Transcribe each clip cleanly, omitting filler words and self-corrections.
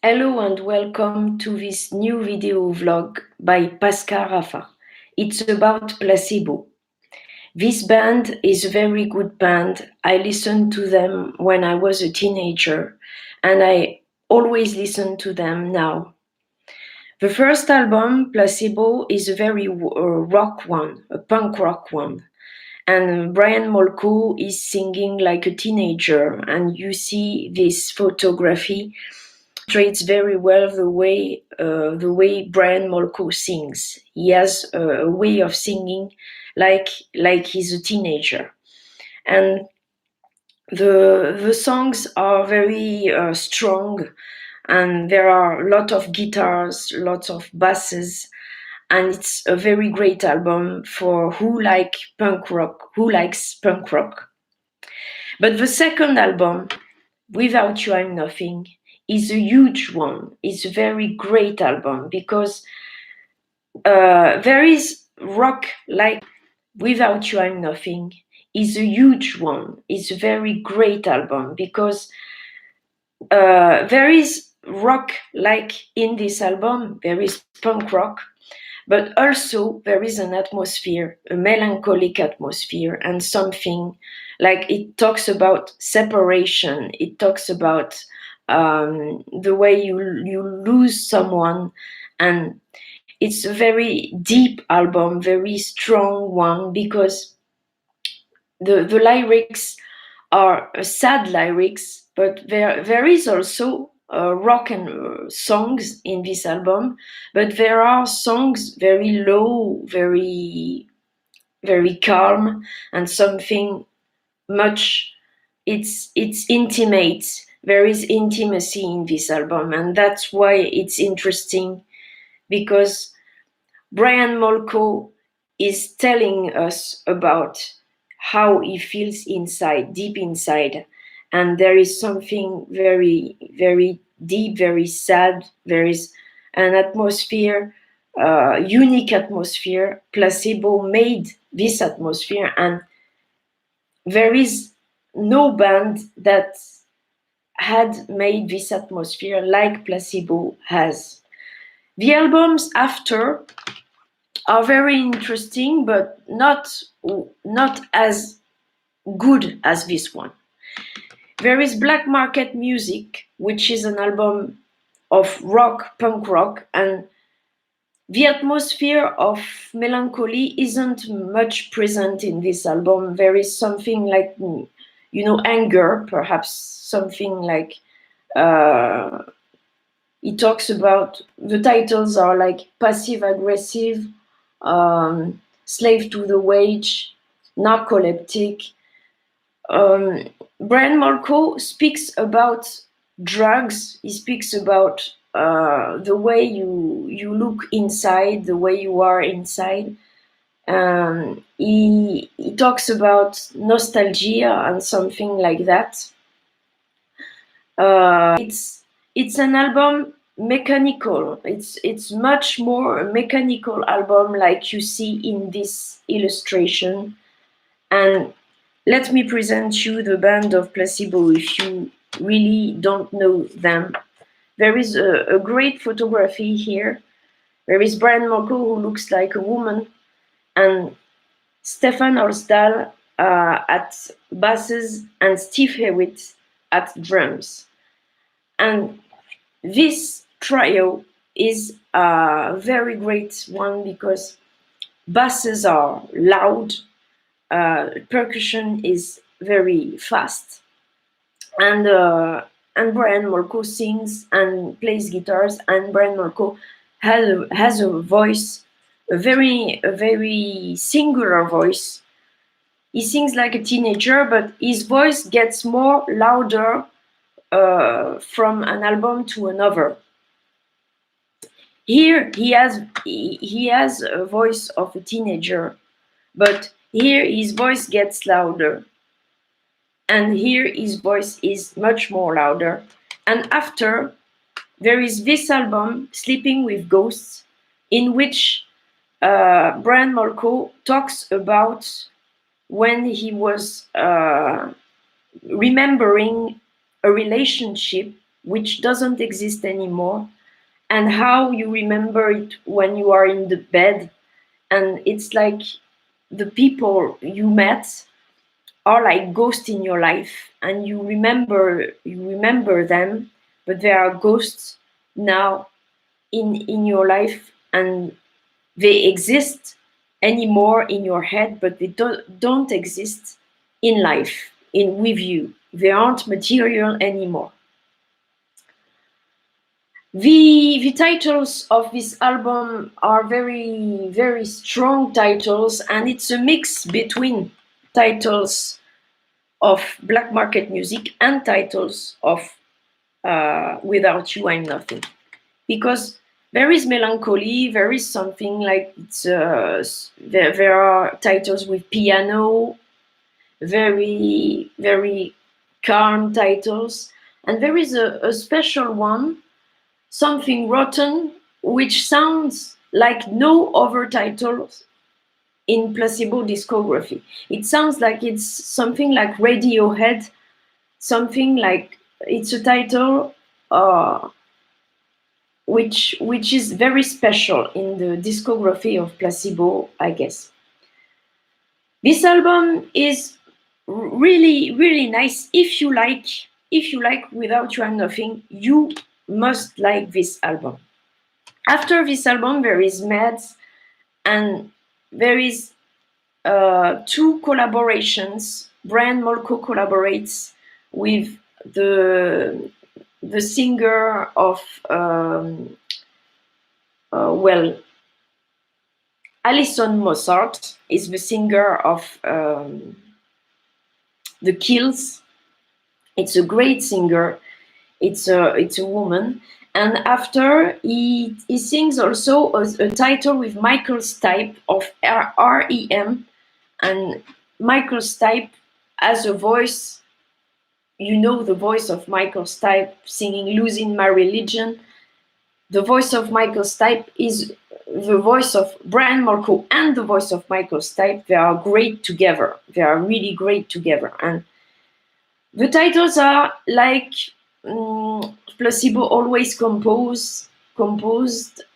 Hello and welcome to this new video vlog by Pasca. It's about Placebo. This band is a very good band. I listened to them when I was a teenager and I always listen to them now. The first album, Placebo, is a very rock one, a punk rock one. And Brian Molko is singing like a teenager, and you see this photography illustrates very well the way Brian Molko sings. He has a way of singing like he's a teenager, and the songs are very strong, and there are a lot of guitars, lots of basses, and it's a very great album for who likes punk rock. But the second album, Without You I'm Nothing, is a huge one. It's a very great album because there is rock like Without You I'm Nothing is a huge one. It's a very great album because there is rock like in this album. There is punk rock, but also there is an atmosphere, a melancholic atmosphere, and something like it talks about separation. It talks about the way you lose someone, and it's a very deep album, very strong one, because the lyrics are sad lyrics, but there is also rock and songs in this album, but there are songs very low, very calm, and something much. It's intimate. There is intimacy in this album, and that's why it's interesting, because Brian Molko is telling us about how he feels inside, deep inside. And there is something very, very deep, very sad. There is an atmosphere, unique atmosphere. Placebo made this atmosphere, and there is no band that had made this atmosphere like Placebo has. The albums after are very interesting, but not as good as this one. There is Black Market Music, which is an album of rock, punk rock, and the atmosphere of melancholy isn't much present in this album. There is something like, anger, perhaps something like, he talks about, the titles are like passive aggressive, slave to the wage, narcoleptic. Brian Molko speaks about drugs. He speaks about the way you look inside, the way you are inside. He talks about nostalgia and something like that. It's an album mechanical. It's much more a mechanical album, like you see in this illustration. And let me present you the band of Placebo if you really don't know them. There is a great photography here. There is Brian Molko, who looks like a woman, and Stefan Olsdal at basses, and Steve Hewitt at drums. And this trio is a very great one because basses are loud, percussion is very fast, and Brian Molko sings and plays guitars, and Brian Molko has a voice, a very singular voice. He sings like a teenager, but his voice gets more louder from an album to another. Here he has a voice of a teenager, but here his voice gets louder, and here his voice is much more louder. And after, there is this album, Sleeping with Ghosts, in which Brian Molko talks about when he was remembering a relationship which doesn't exist anymore, and how you remember it when you are in the bed, and it's like the people you met are like ghosts in your life, and you remember them, but they are ghosts now in your life, and they exist anymore in your head, but they don't exist in life, in with you. They aren't material anymore. The titles of this album are very, very strong titles, and it's a mix between titles of black market music and titles of Without You I'm Nothing. Because there is melancholy, there is something like there are titles with piano, very, very calm titles, and there is a special one, Something Rotten, which sounds like no other titles in Placebo discography. It sounds like it's something like Radiohead, something like it's a title which is very special in the discography of Placebo, I guess. This album is really, really nice. If you like Without You I'm Nothing, you must like this album. After this album, there is Meds, and there is two collaborations. Brian Molko collaborates with the singer of well, Alison Mossart is the singer of The Kills. It's a great singer. It's a woman. And after he sings also a title with Michael Stipe of REM, and Michael Stipe has a voice. You know the voice of Michael Stipe singing "Losing My Religion." The voice of Michael Stipe is the voice of Brian Molko, and the voice of Michael Stipe. They are great together. They are really great together. And the titles are like Placebo always composed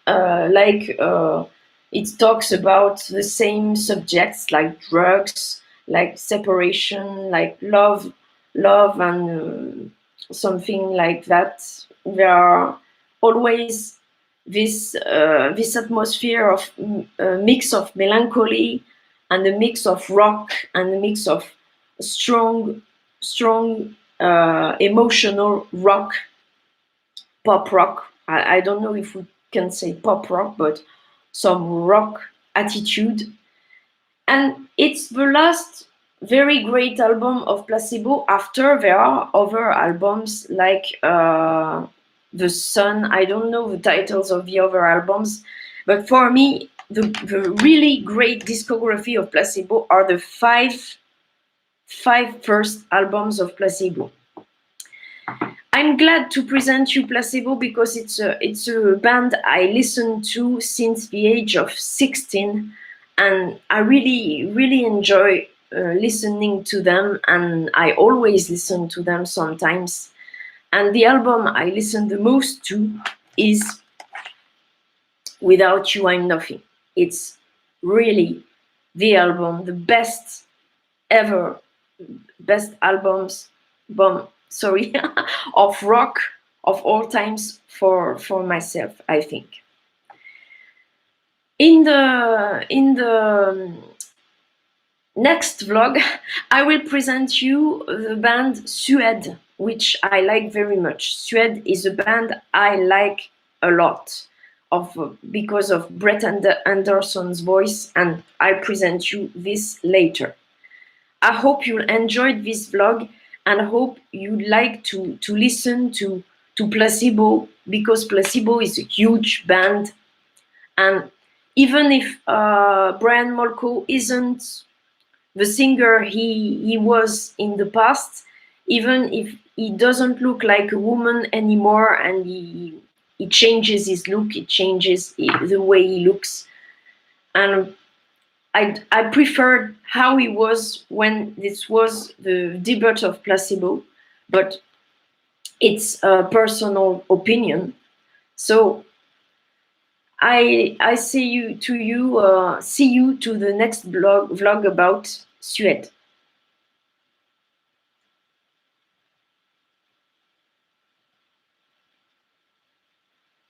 like it talks about the same subjects like drugs, like separation, like love, and something like that. There are always this atmosphere of a mix of melancholy and a mix of rock and a mix of strong emotional rock, pop rock. I don't know if we can say pop rock, but some rock attitude. And it's the last very great album of Placebo. After, there are other albums like The Sun. I don't know the titles of the other albums, but for me, the really great discography of Placebo are the five first albums of Placebo. I'm glad to present you Placebo because it's a band I listened to since the age of 16, and I really, really enjoy listening to them, and I always listen to them sometimes. And the album I listen the most to is Without You I'm Nothing. It's really the album, the best ever, best albums, of rock of all times for myself, I think. In the next vlog, I will present you the band Suede, which I like very much. Suede is a band I like a lot because of Brett Anderson's voice, and I'll present you this later. I hope you enjoyed this vlog, and hope you like to listen to Placebo, because Placebo is a huge band. And even if Brian Molko isn't the singer he was in the past, even if he doesn't look like a woman anymore, and he changes his look, he changes the way he looks, and I preferred how he was when this was the debut of Placebo, but it's a personal opinion. So I see you to the next vlog about Suède.